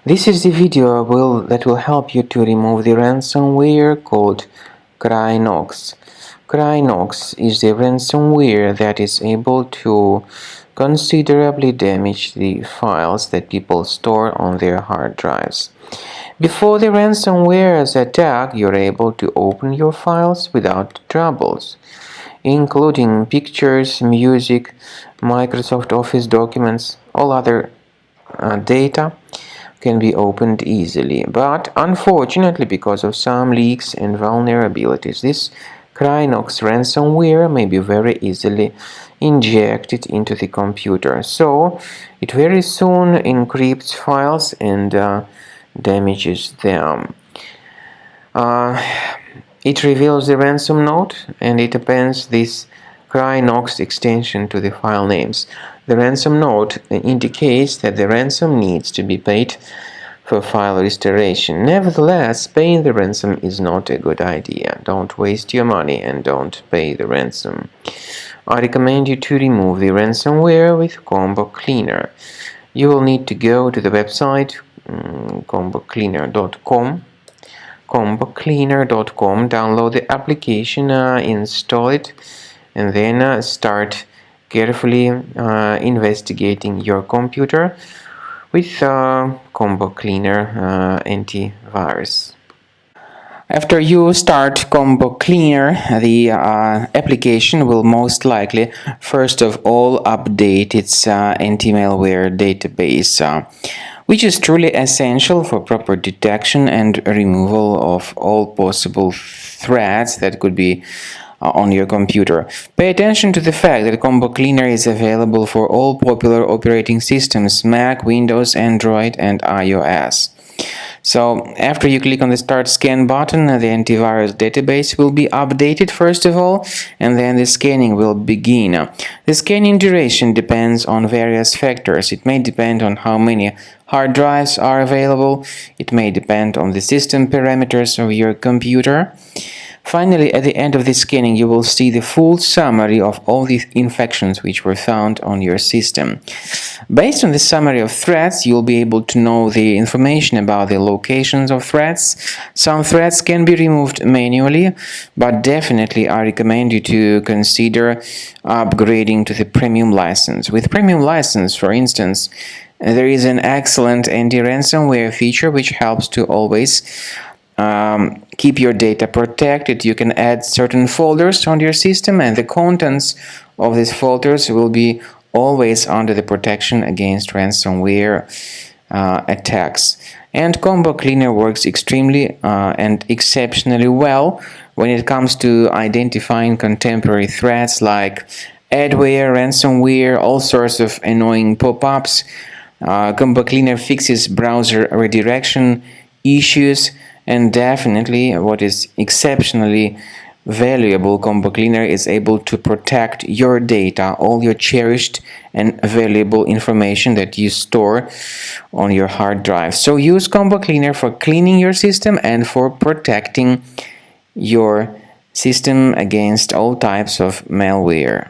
This is the video that will help you to remove the ransomware called CRYNOX. CRYNOX is the ransomware that is able to considerably damage the files that people store on their hard drives. Before the ransomware's attack, you're able to open your files without troubles, including pictures, music, Microsoft Office documents, all other data can be opened easily. But unfortunately, because of some leaks and vulnerabilities, this CRYNOX ransomware may be very easily injected into the computer. So it very soon encrypts files and damages them. It reveals the ransom note and it appends this CRYNOX extension to the file names. The ransom note indicates that the ransom needs to be paid for file restoration. Nevertheless, paying the ransom is not a good idea. Don't waste your money and don't pay the ransom. I recommend you to remove the ransomware with Combo Cleaner. You will need to go to the website combocleaner.com. download the application, install it, and then start carefully investigating your computer with Combo Cleaner Antivirus. After you start Combo Cleaner, the application will most likely first of all update its anti-malware database, which is truly essential for proper detection and removal of all possible threats that could be on your computer. Pay attention to the fact that Combo Cleaner is available for all popular operating systems: Mac, Windows, Android, and iOS. So after you click on the Start Scan button, the antivirus database will be updated first of all, and then the scanning will begin. The scanning duration depends on various factors. It may depend on how many hard drives are available. It may depend on the system parameters of your computer. Finally, at the end of the scanning, you will see the full summary of all the infections which were found on your system. Based on the summary of threats, you'll be able to know the information about the locations of threats. Some threats can be removed manually, but definitely I recommend you to consider upgrading to the premium license. With premium license, for instance, there is an excellent anti-ransomware feature which helps to always keep your data protected. You can add certain folders on your system, and the contents of these folders will be always under the protection against ransomware attacks. And Combo Cleaner works extremely and exceptionally well when it comes to identifying contemporary threats like adware, ransomware, all sorts of annoying pop-ups. Combo Cleaner fixes browser redirection issues. And definitely, what is exceptionally valuable, Combo Cleaner is able to protect your data, all your cherished and valuable information that you store on your hard drive. So use Combo Cleaner for cleaning your system and for protecting your system against all types of malware.